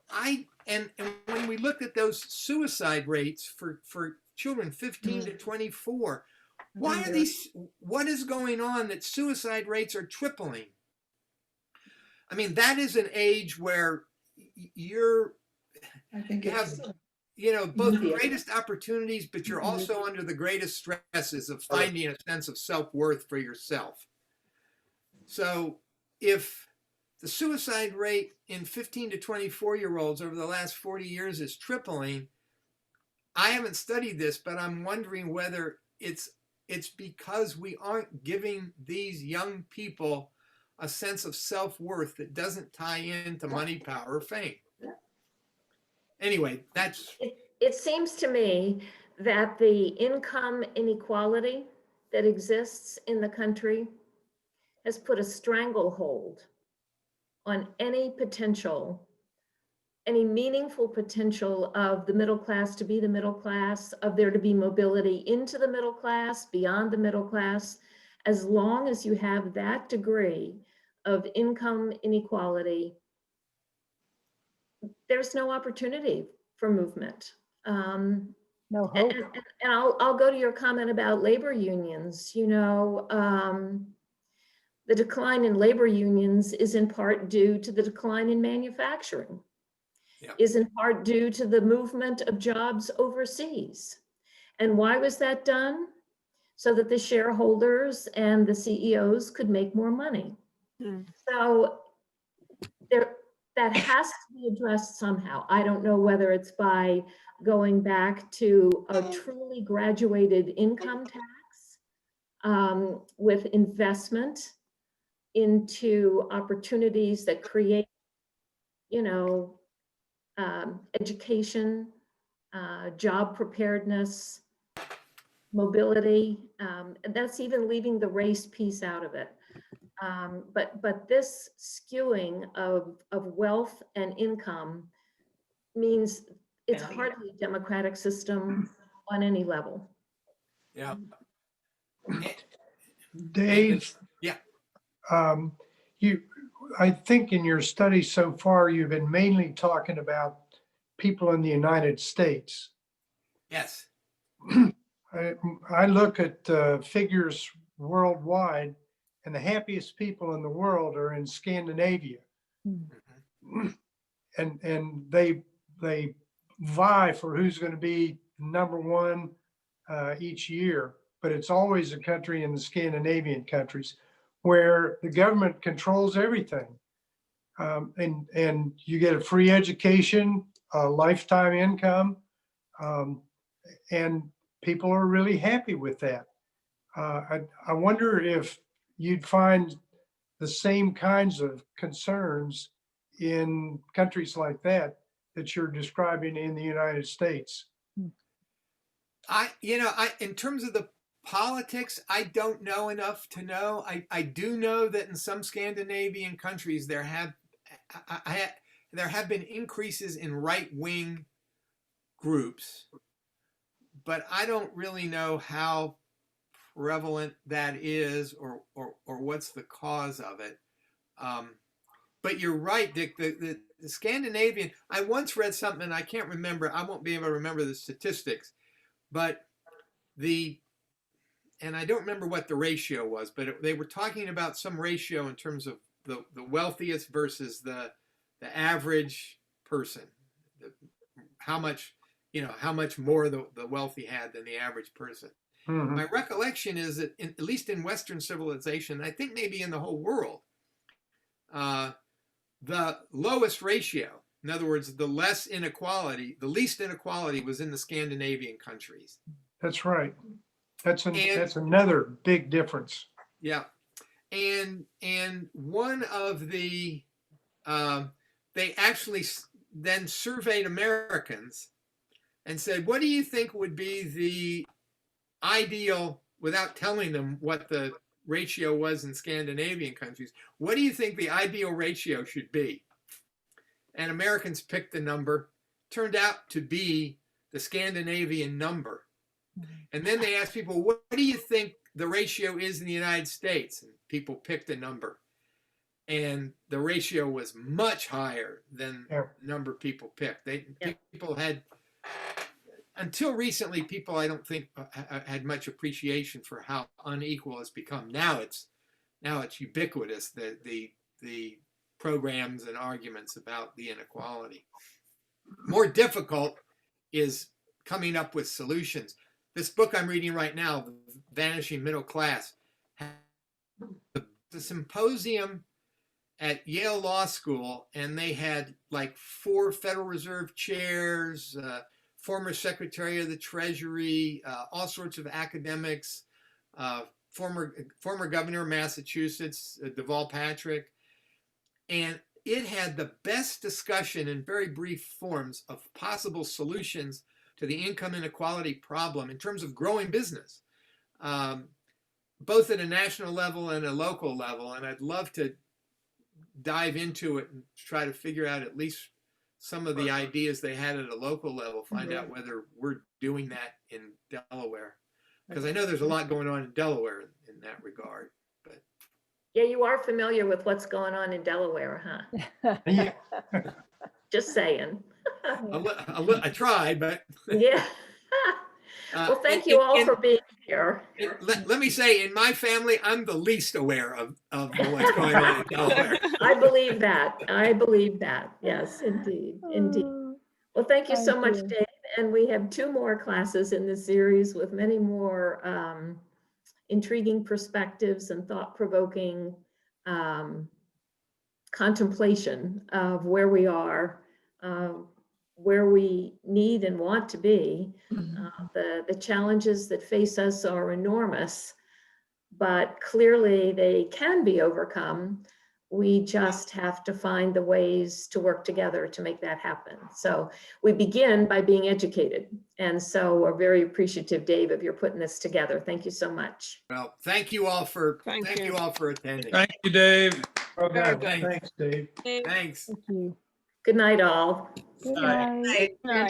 Speaker 1: and when we looked at those suicide rates for children 15 to 24, why are these, what is going on that suicide rates are tripling? I mean, that is an age where you
Speaker 6: I think
Speaker 1: have,
Speaker 6: it's,
Speaker 1: both the
Speaker 6: media.
Speaker 1: greatest opportunities, but you're also under the greatest stresses of finding a sense of self-worth for yourself. So if the suicide rate in 15 to 24-year-olds over the last 40 years is tripling, I haven't studied this, but I'm wondering whether it's because we aren't giving these young people a sense of self-worth that doesn't tie into money, power, or fame. Anyway, that's...
Speaker 3: It seems to me that the income inequality that exists in the country has put a stranglehold on any meaningful potential of the middle class to be the middle class, of there to be mobility into the middle class, beyond the middle class. As long as you have that degree of income inequality, there's no opportunity for movement.
Speaker 2: No hope.
Speaker 3: And I'll go to your comment about labor unions. The decline in labor unions is in part due to the decline in manufacturing, is in part due to the movement of jobs overseas. And why was that done? So that the shareholders and the CEOs could make more money. So that has to be addressed somehow. I don't know whether it's by going back to a truly graduated income tax with investment into opportunities that create, education, job preparedness, mobility. And that's even leaving the race piece out of it. But this skewing of wealth and income means it's hardly a democratic system on any level.
Speaker 1: Yeah.
Speaker 9: Dave?
Speaker 1: Yeah.
Speaker 9: I think in your study so far, you've been mainly talking about people in the United States.
Speaker 1: Yes.
Speaker 9: I look at figures worldwide, and the happiest people in the world are in Scandinavia. And they vie for who's going to be number one each year, but it's always a country in the Scandinavian countries where the government controls everything. And you get a free education, a lifetime income, and people are really happy with that. I wonder if you'd find the same kinds of concerns in countries like that you're describing in the United States.
Speaker 1: In terms of the politics, I don't know enough to know. I do know that in some Scandinavian countries there have been increases in right-wing groups, but I don't really know how prevalent that is or what's the cause of it. But you're right, Dick. The Scandinavian, I once read something, and I can't remember, I won't be able to remember the statistics, but and I don't remember what the ratio was, but they were talking about some ratio in terms of the wealthiest versus the average person, how much more the wealthy had than the average person.
Speaker 9: Mm-hmm.
Speaker 1: My recollection is that at least in Western civilization, I think maybe in the whole world, the lowest ratio, in other words, the least inequality was in the Scandinavian countries.
Speaker 9: That's right. That's another big difference.
Speaker 1: Yeah. And one of the, they actually then surveyed Americans and said, what do you think would be the ideal, without telling them what the ratio was in Scandinavian countries, what do you think the ideal ratio should be? And Americans picked the number, turned out to be the Scandinavian number. And then they asked people, what do you think the ratio is in the United States? And people picked a number. And the ratio was much higher than
Speaker 9: Yeah.
Speaker 1: the number people picked.
Speaker 3: Yeah.
Speaker 1: People had, until recently, people I don't think had much appreciation for how unequal it's become. Now it's ubiquitous, the programs and arguments about the inequality. More difficult is coming up with solutions. This book I'm reading right now, Vanishing Middle Class, the symposium at Yale Law School, and they had like 4 Federal Reserve chairs, former Secretary of the Treasury, all sorts of academics, former governor of Massachusetts, Deval Patrick, and it had the best discussion in very brief forms of possible solutions to the income inequality problem in terms of growing business, both at a national level and a local level. And I'd love to dive into it and try to figure out at least some of the ideas they had at a local level, find out whether we're doing that in Delaware. Because I know there's a lot going on in Delaware in that regard. But
Speaker 3: Yeah, you are familiar with what's going on in Delaware, huh?
Speaker 9: Yeah.
Speaker 3: Just saying.
Speaker 1: I tried, but
Speaker 3: Yeah. Well, thank you all for being here.
Speaker 1: let me say, in my family, I'm the least aware of what's going on in Delaware.
Speaker 3: I believe that. I believe that. Yes, indeed, indeed. Well, thank you so
Speaker 2: Thank
Speaker 3: much,
Speaker 2: you.
Speaker 3: Dave. And we have 2 more classes in this series with many more intriguing perspectives and thought-provoking contemplation of where we are, where we need and want to be. The challenges that face us are enormous, but clearly they can be overcome. We just have to find the ways to work together to make that happen. So we begin by being educated. And so we're very appreciative, Dave, of your putting this together. Thank you so much.
Speaker 1: Well, thank you all for
Speaker 7: Thank you.
Speaker 1: attending.
Speaker 5: Thank you, Dave.
Speaker 9: Okay,
Speaker 7: Very good.
Speaker 9: thanks, Dave.
Speaker 1: Thanks.
Speaker 2: Thank you.
Speaker 3: Good night, all.
Speaker 2: Good
Speaker 5: Night.
Speaker 2: night.
Speaker 7: Right.